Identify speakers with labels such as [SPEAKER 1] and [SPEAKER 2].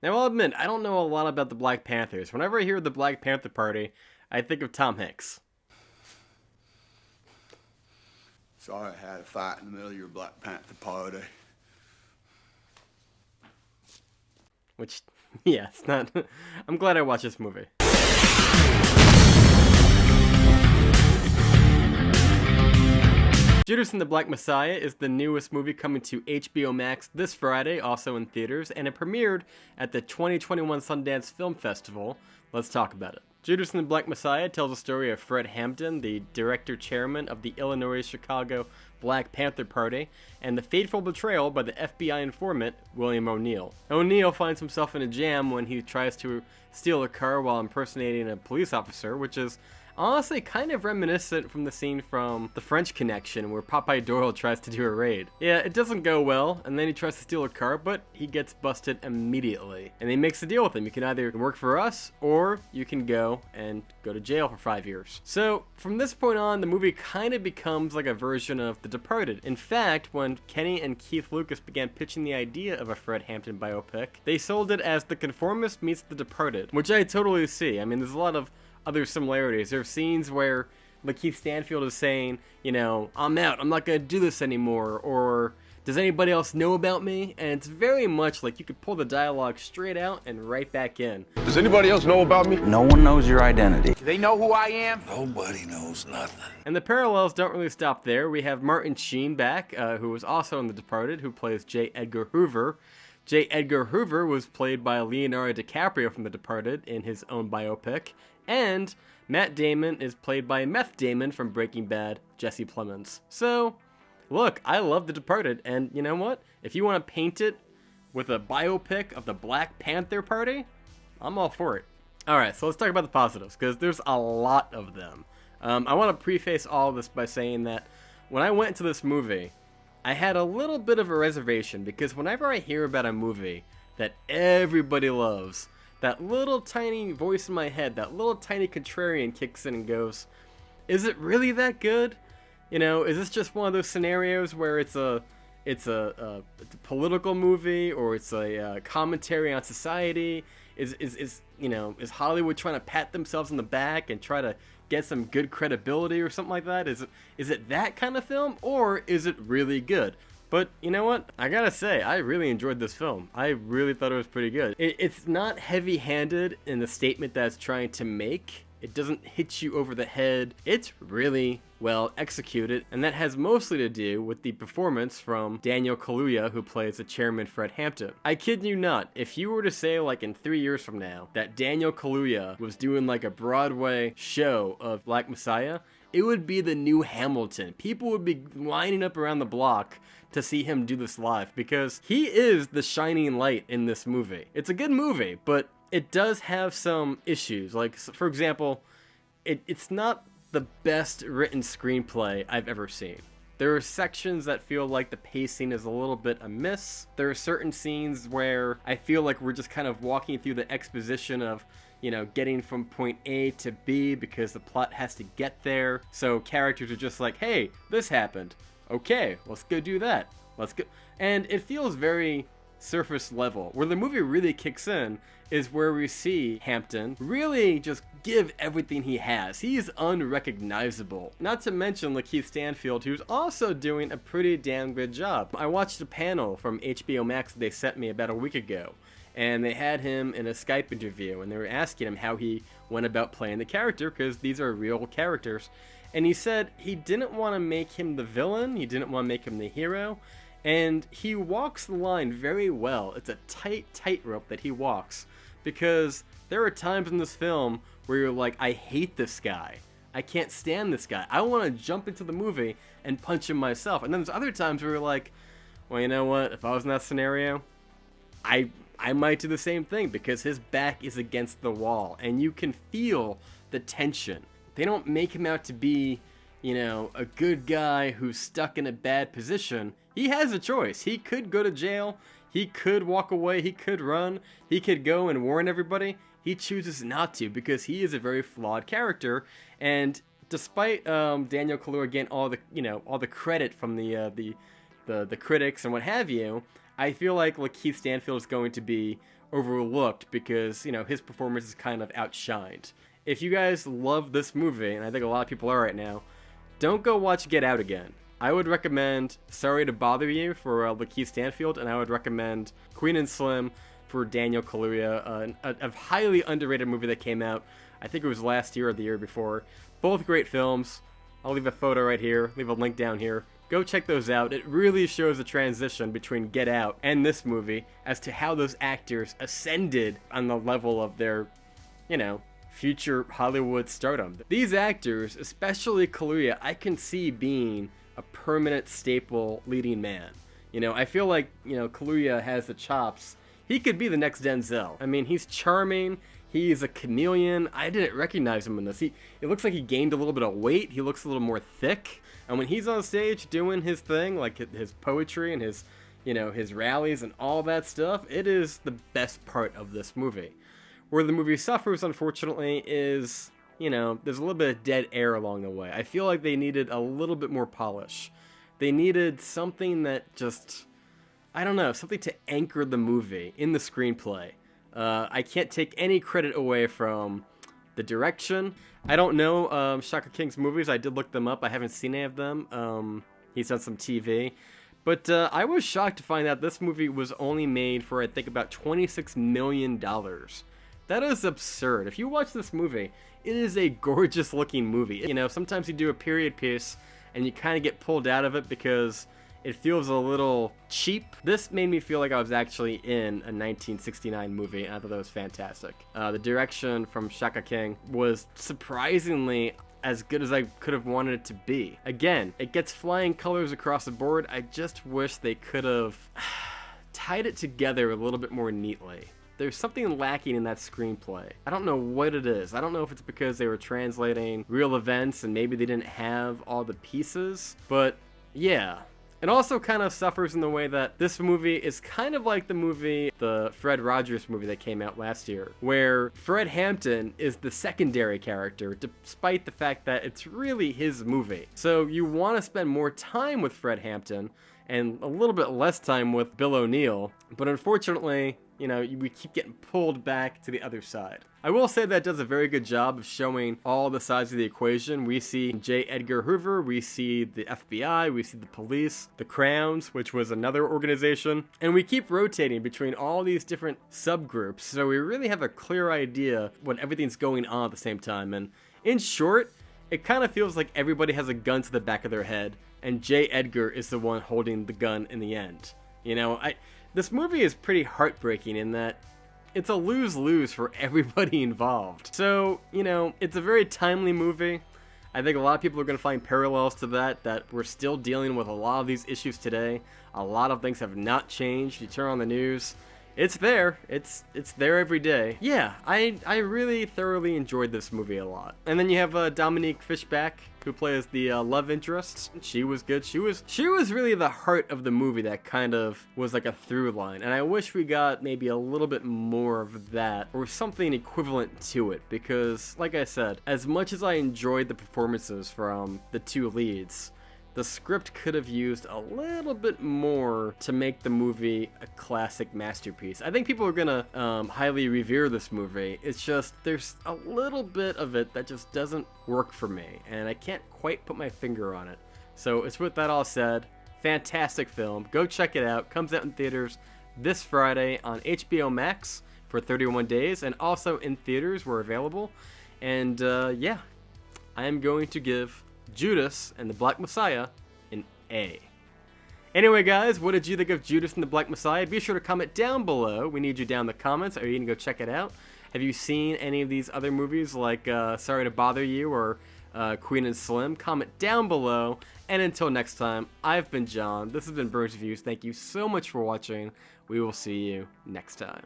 [SPEAKER 1] Now, I'll admit, I don't know a lot about the Black Panthers. Whenever I hear the Black Panther Party, I think of Tom Hanks.
[SPEAKER 2] Sorry I had a fight in the middle of your Black Panther Party.
[SPEAKER 1] Which, yeah, it's not... I'm glad I watched this movie. Judas and the Black Messiah is the newest movie coming to HBO Max this Friday, also in theaters, and it premiered at the 2021 Sundance Film Festival. Let's talk about it. Judas and the Black Messiah tells the story of Fred Hampton, the director-chairman of the Illinois-Chicago Black Panther Party, and the fateful betrayal by the FBI informant, William O'Neill. O'Neill finds himself in a jam when he tries to steal a car while impersonating a police officer, which is honestly kind of reminiscent from the scene from The French Connection where Popeye Doyle tries to do a raid. Yeah, it doesn't go well, and then he tries to steal a car, but he gets busted immediately. And he makes a deal with him. You can either work for us, or you can go to jail for 5 years. So, from this point on, the movie kind of becomes like a version of The Departed. In fact, when Kenny and Keith Lucas began pitching the idea of a Fred Hampton biopic, they sold it as The Conformist meets The Departed, which I totally see. I mean, there's a lot of other similarities. There are scenes where Lakeith Stanfield is saying, you know, I'm out, I'm not gonna do this anymore, or does anybody else know about me? And it's very much like you could pull the dialogue straight out and right back in.
[SPEAKER 3] Does anybody else know about me?
[SPEAKER 4] No one knows your identity.
[SPEAKER 5] Do they know who I am?
[SPEAKER 6] Nobody knows nothing.
[SPEAKER 1] And the parallels don't really stop there. We have Martin Sheen back, who was also in The Departed, who plays J. Edgar Hoover. J. Edgar Hoover was played by Leonardo DiCaprio from The Departed in his own biopic. And Matt Damon is played by Meth Damon from Breaking Bad, Jesse Plemons. So, look, I love The Departed, and you know what? If you want to paint it with a biopic of the Black Panther Party, I'm all for it. Alright, so let's talk about the positives, because there's a lot of them. I want to preface all of this by saying that when I went to this movie, I had a little bit of a reservation, because whenever I hear about a movie that everybody loves, that little tiny voice in my head, that little tiny contrarian kicks in and goes, is it really that good? You know, is this just one of those scenarios where it's a political movie, or it's a commentary on society? Is Hollywood trying to pat themselves on the back and try to get some good credibility or something like that? Is it that kind of film, or is it really good? But you know what? I gotta say, I really enjoyed this film. I really thought it was pretty good. It's not heavy-handed in the statement that it's trying to make. It doesn't hit you over the head. It's really well executed, and that has mostly to do with the performance from Daniel Kaluuya, who plays the chairman Fred Hampton. I kid you not, if you were to say like in 3 years from now that Daniel Kaluuya was doing like a Broadway show of Black Messiah, it would be the new Hamilton. People would be lining up around the block to see him do this live, because he is the shining light in this movie. It's a good movie, but it does have some issues. Like, for example, it's not the best written screenplay I've ever seen. There are sections that feel like the pacing is a little bit amiss. There are certain scenes where I feel like we're just kind of walking through the exposition of, you know, getting from point A to B because the plot has to get there. So characters are just like, hey, this happened. Okay, let's go do that. Let's go. And it feels very surface level. Where the movie really kicks in is where we see Hampton really just give everything he has. He's unrecognizable. Not to mention Lakeith Stanfield, who's also doing a pretty damn good job. I watched a panel from HBO Max that they sent me about a week ago, and they had him in a Skype interview, and they were asking him how he went about playing the character, because these are real characters. And he said he didn't want to make him the villain, he didn't want to make him the hero, and he walks the line very well. It's a tightrope that he walks, because there are times in this film where you're like, I hate this guy. I can't stand this guy. I want to jump into the movie and punch him myself. And then there's other times where you're like, well, you know what? If I was in that scenario, I might do the same thing, because his back is against the wall, and you can feel the tension. They don't make him out to be, you know, a good guy who's stuck in a bad position. He has a choice. He could go to jail. He could walk away. He could run. He could go and warn everybody. He chooses not to, because he is a very flawed character. And despite Daniel Kaluuya getting all the credit from the critics and what have you, I feel like Lakeith Stanfield is going to be overlooked because, you know, his performance is kind of outshined. If you guys love this movie, and I think a lot of people are right now, don't go watch Get Out again. I would recommend Sorry to Bother You for Lakeith Stanfield, and I would recommend Queen and Slim for Daniel Kaluuya, a highly underrated movie that came out, I think it was last year or the year before. Both great films. I'll leave a photo right here, leave a link down here. Go check those out. It really shows the transition between Get Out and this movie as to how those actors ascended on the level of their, you know, future Hollywood stardom. These actors, especially Kaluuya, I can see being a permanent staple leading man. You know, I feel like, you know, Kaluuya has the chops. He could be the next Denzel. I mean, he's charming. He's a chameleon. I didn't recognize him in this. It looks like he gained a little bit of weight. He looks a little more thick. And when he's on stage doing his thing, like his poetry and his, you know, his rallies and all that stuff, it is the best part of this movie. Where the movie suffers, unfortunately, is, you know, there's a little bit of dead air along the way. I feel like they needed a little bit more polish. They needed something that just, I don't know, something to anchor the movie in the screenplay. I can't take any credit away from the direction. I don't know Shaka King's movies. I did look them up. I haven't seen any of them. He's done some TV. But I was shocked to find out this movie was only made for, I think, about $26 million. That is absurd. If you watch this movie, it is a gorgeous looking movie. You know, sometimes you do a period piece and you kind of get pulled out of it because it feels a little cheap. This made me feel like I was actually in a 1969 movie, and I thought that was fantastic. The direction from Shaka King was surprisingly as good as I could have wanted it to be. Again, it gets flying colors across the board. I just wish they could have tied it together a little bit more neatly. There's something lacking in that screenplay. I don't know what it is. I don't know if it's because they were translating real events and maybe they didn't have all the pieces, but yeah. It also kind of suffers in the way that this movie is kind of like the Fred Rogers movie that came out last year, where Fred Hampton is the secondary character, despite the fact that it's really his movie. So you want to spend more time with Fred Hampton and a little bit less time with Bill O'Neill, but unfortunately, you know, we keep getting pulled back to the other side. I will say that it does a very good job of showing all the sides of the equation. We see J. Edgar Hoover, we see the FBI, we see the police, the Crowns, which was another organization, and we keep rotating between all these different subgroups, so we really have a clear idea when everything's going on at the same time. And in short, it kind of feels like everybody has a gun to the back of their head, and J. Edgar is the one holding the gun in the end. You know, this movie is pretty heartbreaking in that it's a lose-lose for everybody involved. So, you know, it's a very timely movie. I think a lot of people are going to find parallels to that we're still dealing with a lot of these issues today. A lot of things have not changed. You turn on the news, it's there. It's there every day. Yeah, I really thoroughly enjoyed this movie a lot. And then you have Dominique Fishback, who plays the love interest. She was good. She was really the heart of the movie that kind of was like a through line. And I wish we got maybe a little bit more of that or something equivalent to it, because like I said, as much as I enjoyed the performances from the two leads, the script could have used a little bit more to make the movie a classic masterpiece. I think people are gonna highly revere this movie. It's just, there's a little bit of it that just doesn't work for me, and I can't quite put my finger on it. So it's with that all said, fantastic film. Go check it out. Comes out in theaters this Friday on HBO Max for 31 days, and also in theaters where available. And yeah, I am going to give Judas and the Black Messiah an A. Anyway, guys, what did you think of Judas and the Black Messiah? Be sure to comment down below. We need you down in the comments. Are you going to go check it out? Have you seen any of these other movies like Sorry to Bother You or Queen and Slim? Comment down below. And until next time, I've been John. This has been Burns Reviews. Thank you so much for watching. We will see you next time.